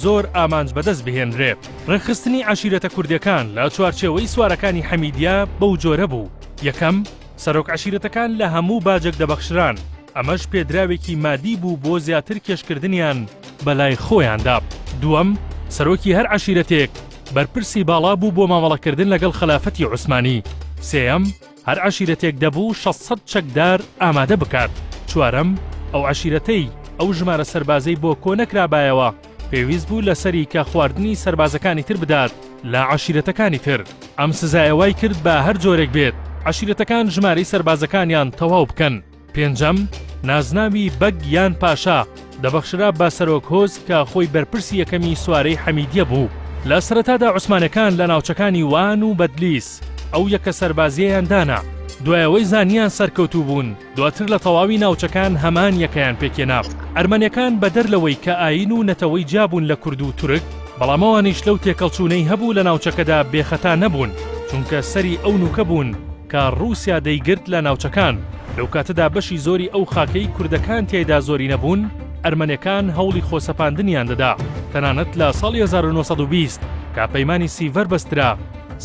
زۆر ئامانج بەدەست بهێنرێ. ڕێکخستنی عەشیرەتە کوردیەکان لە چوارچێوەی سوارەکانی حەمیدیە بەو جۆرە بوو. یەکەم، سەرۆک عەشیرەتەکان لە هەموو باجێک دەبەخشران. ئەمەش پێدراوێکی مادی بوو بۆ زیاتر کێشکردنیان بەلای خۆیاندا. دووەم، سەرۆکی هەر عەشیرەتێک بەرپرسی باڵا بوو بۆ مامەڵەکردن لەگەڵ خلافەتی عوسمانی. سێەم، هەر عەشیرەتێک دەبوو 600 چەکدار ئامادە بکات. چوارەم، ئەو عەشیرەتەی ئەو ژمارە سەربازەی بۆ کۆ نەکرابایەوە پێویست بوو لەسەری کە خواردنی سەربازەکانی تر بدات لە عەشیرەتەکانی تر. ئەم سزایەوای کرد بە هەر جۆرێک بێت عەشیرەتەکان ژمارەی سەربازەکانیان تەواو بکەن. پێنجەم، نازناوی بەگ یان پاشا دەبەخشرا بە سەرۆک هۆز کە خۆی بەرپرسی یەکەمی سوارەی حەمیدیە بوو. لە سەرەتادا عوسمانەکان لە ناوچەکانی وان و بەدلیس ئەو یەکە سەربازیەیان دانا. دوایەوەی زانیان سەرکەوتوو بوون، دواتر لە تەواوی ناوچەکان هەمان یەکەیان پێکێنا. ئەرمەنیەکان بەدەر لەوەی کە ئاین و نەتەوەی جابوون لە کورد و تورک، بەڵامەوانیش لەو تێکەڵچوونەی هەبوو لە ناوچەکەدا بێخەتا نەبوون، چونکە سەری ئەو نوکە بوون کە ڕووسیا دەیگرت لە ناوچەکان. لەو کاتەدا بەشی زۆری ئەو خاکەی کوردەکان تێیدا زۆری نەبوون، ئەرمەنیەکان هەوڵی خۆسەپاندنیان دەدا. تەنانەت لە ساڵی 1920 کە پەیمانی سیڤەر بەسترا،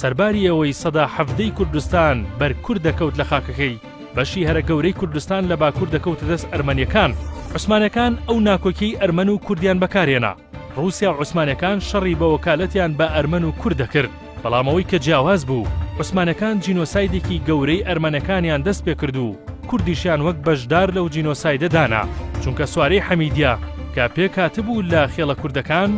سەرباری ئەوەی سەدا حەڤدەی کوردستان بەر کورد دەکەوت لە خاکەکەی، بەشی هەرە گەورەی کوردستان لە باکوور دەکەوتە دەست ئەرمەنیەکان. عوسمانەکان ئەو ناکۆکیی ئەرمەن و کوردیان بەکارهێنا. ڕووسیا عوسمانەکان شەڕی بە وەکالەتیان بە ئەرمەن و کورد دەکرد، بەڵامەوەی کە جیاواز بوو، عوسمانەکان جینۆسایدێکی گەورەی ئەرمەنەکانیان دەست پێ کرد و کوردیشیان وەک بەشدار لەو جینۆسایدە دانا، چونکە سوارەی حەمیدیە کە پێکاتبوو لە خێڵە کوردەکان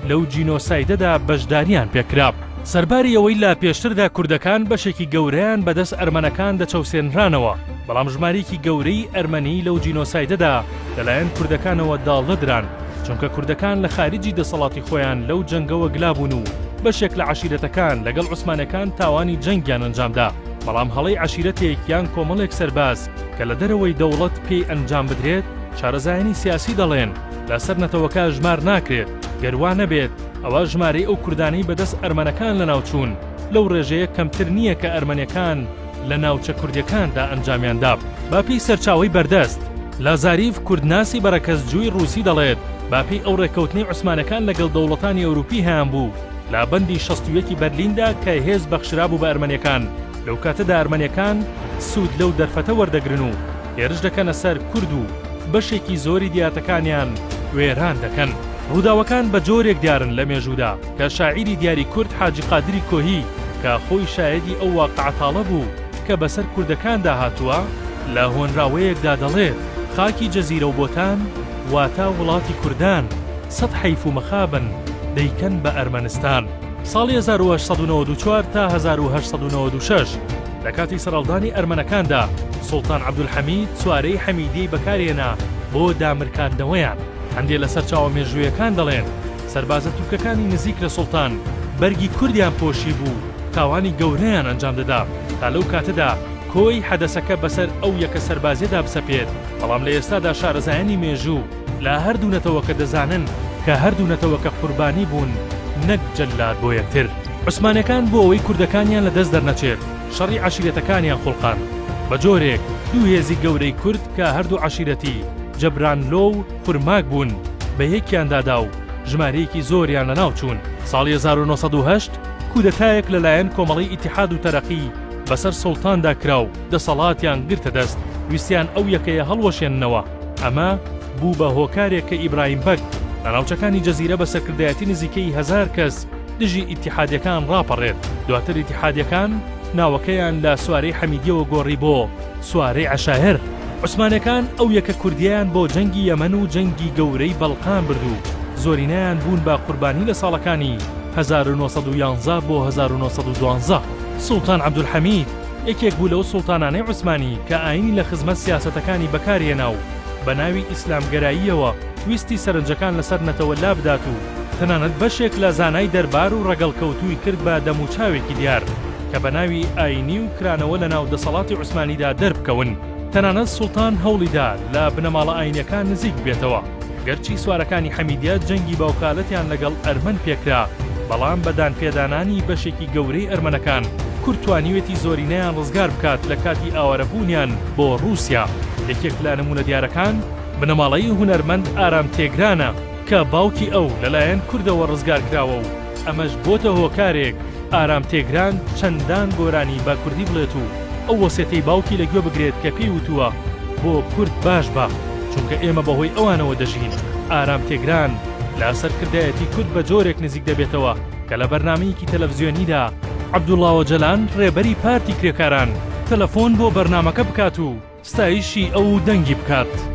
لەو جینۆسایدەدا بەشداریان پێکرا. سەرباری ئەوەی لە پێشتردا کوردەکان بەشێکی گەورەیان بەدەست ئەرمەنەکان دەچەوسێنرانەوە، بەڵام ژمارەیەکی گەورەی ئەرمەنی لەو جینۆسایدەدا لەلایەن کوردەکانەوە داڵدەدران، چونکە کوردەکان لە خارجی دەسەڵاتی خۆیان لەو جەنگەوە گلابوون و بەشێک لە عەشیرەتەکان لەگەڵ عوسمانەکان تاوانی جەنگیان ئەنجامدا. بەڵام هەڵەی عەشیرەتێک یان کۆمەڵێک سەرباز کە لە دەرەوەی دەوڵەت پێی ئەنجام بدرێت شارەزایانی سیاسی دەڵێن، لەسەر نەتەوەکە ژمار ناکرێت. گەروان نەبێت ئەوە ژمارەی ئەو کوردانەی بەدەست ئەرمەنەکان لە ناوچوون لەو ڕێژەیە کەمتر نییە کە ئەرمەنیەکان لە ناوچە کوردیەکاندا ئەنجامیاندا. باپی سەرچاوی بەردەست لە زاریف کوردناسی بەرەکەسجووی ڕووسی دەڵێت باپی ئەو ڕێکەوتنی عوسمانەکان لەگەڵ دەوڵەتانی ئەوروپی هەیان بوو لە بەندی 61 بەرلیندا کە هێز بەخشرا بوو بە ئەرمەنیەکان. لەو کاتەدا ئەرمەنیەکان سوود لەو دەرفەتە وەردەگرن و هێرش دەکەنە سەر کورد و بەشێکی زۆری دیاتەکانیان وێران دەکەن. ڕووداوەکان بە جۆرێک دیارن لە مێژوودا کە شاعیری دیاری کورد حاجی قادری کۆهی کە خۆی شایەدی ئەو واقعەتاڵە بوو کە بەسەر کوردەکاندا هاتووە، لە هۆنراوەیەکدا دەڵێت خاکی جەزیرە و بۆتان واتە وڵاتی کوردان، سەد حەیف و مەخابن دەیکەن بە ئەرمەنستان. ساڵی 1894 تا 1896 لە کاتی سەرەڵدانی ئەرمەنەکاندا سوڵتان عەبدولحەمید سوارەی حەمیدیەی بەکارهێنا بۆ دامرکاندنەوەیان. هەندێک لە سەرچاوە مێژوویەکان دەڵێن سەربازە تورکەکانی نزیک لە سوڵتان بەرگی کوردیان پۆشی بوو، تاوانی گەورەیان ئەنجام دەدا تا لەو کاتەدا کۆی حەدەسەکە بەسەر ئەو یەکە سەربازیەدا بسەپێت. بەڵام لە ئێستادا شارەزایانی مێژوو لە هەردوو نەتەوەکە دەزانن کە هەردوو نەتەوەکە قوربانی بوون نەک جەلاد بۆ یەکتر. عوسمانەکان بۆ ئەوەی کوردەکانیان لە دەست دەرنەچێت شەڕی عەشیرەتەکانیان خوڵقان بە جۆرێک دوو هێزی گەورەی کورد کە هەردوو عەشیرەتی جەبرانلۆ و خورماک بوون بە یەکیاندادا و ژمارەیەکی زۆریان لەناو چوون. ساڵی 1970 کودەتایەک لەلایەن کۆمەڵی ئیتیحاد و تەرەقی بەسەر سوڵتاندا کرا و دەسەڵاتیان گرتە دەست، ویستیان ئەو یەکەیە هەڵوەشێننەوە. ئەمە بوو بە هۆکارێک کە ئیبراهیم بەگ لە ناوچەکانی جەزیرە بە سەرکردایەتی نزیکەی 1000 کەس دژی ئیتیحادیەکان ڕاپەڕێت. دواتر ئیتیحادیەکان ناوەکەیان لە سوارەی حەمیدیەوە گۆڕی بۆ سوارەی عەشایر. عوسمانەکان ئەو یەکە کوردیان بۆ جەنگی یەمەن و جەنگی گەورەی بەڵقان بردو، زۆرینەیان بوون بە قوربانی لە ساڵەکانی 1911 بۆ 1912. سوڵتان عەبدولحەمید یەکێک بوو لەو سوڵتانانەی عوسمانی کە ئاینی لە خزمەت سیاسەتەکانی بەکارهێنا و بە ناوی ئیسلامگەراییەوە ویستی سەرنجەکان لەسەر نەتەوە لابدات و تەنانەت بەشێک لە زانای دەربار و ڕەگەڵکەوتووی کرد بە دەموچاوێکی دیار کە بە ناوی ئاینی و کرانەوە لە ناو دەسەڵاتی عوسمانیدا دەربکەون. تەنانەت سوڵتان هەوڵیدا لە بنەماڵە ئاینیەکان نزیک بێتەوە. گەرچی سوارەکانی حەمیدیە جەنگی باوکالەتیان لەگەڵ ئەرمەن پێکرا، بەڵام بەدان پێدانانی بەشێکی گەورەی ئەرمەنەکان کورد توانیوێتی زۆرینەیان ڕزگار بکات لە کاتی ئاوارەبوونیان بۆ ڕووسیا. یەکێک لە نمونە دیارەکان بنەماڵەی هونەرمەند ئارام تێگرانە کە باوکی ئەو لەلایەن کوردەوە ڕزگار کراوە و ئەمەش بۆتە هۆکارێک ئارام تێگران چەندان گۆرانی با کوردی بڵێت و ئەو وەسێتەی باوکی لەگوێ بگرێت کە پێی وتووە بۆ کورد باش بە چونکە ئێمە بەهۆی ئەوانەوە دەژین. ئارام تێگران لە سەرکردایەتی کورد بە جۆرێک نزیک دەبێتەوە کە لە بەرنامەیەکی تەلەڤیزیۆنیدا عەبدوڵڵا ئۆجەلان ڕێبەری پارتی کرێکاران تەلەفۆن بۆ بەرنامەکە بکات و ستایشی ئەو دەنگی بکات.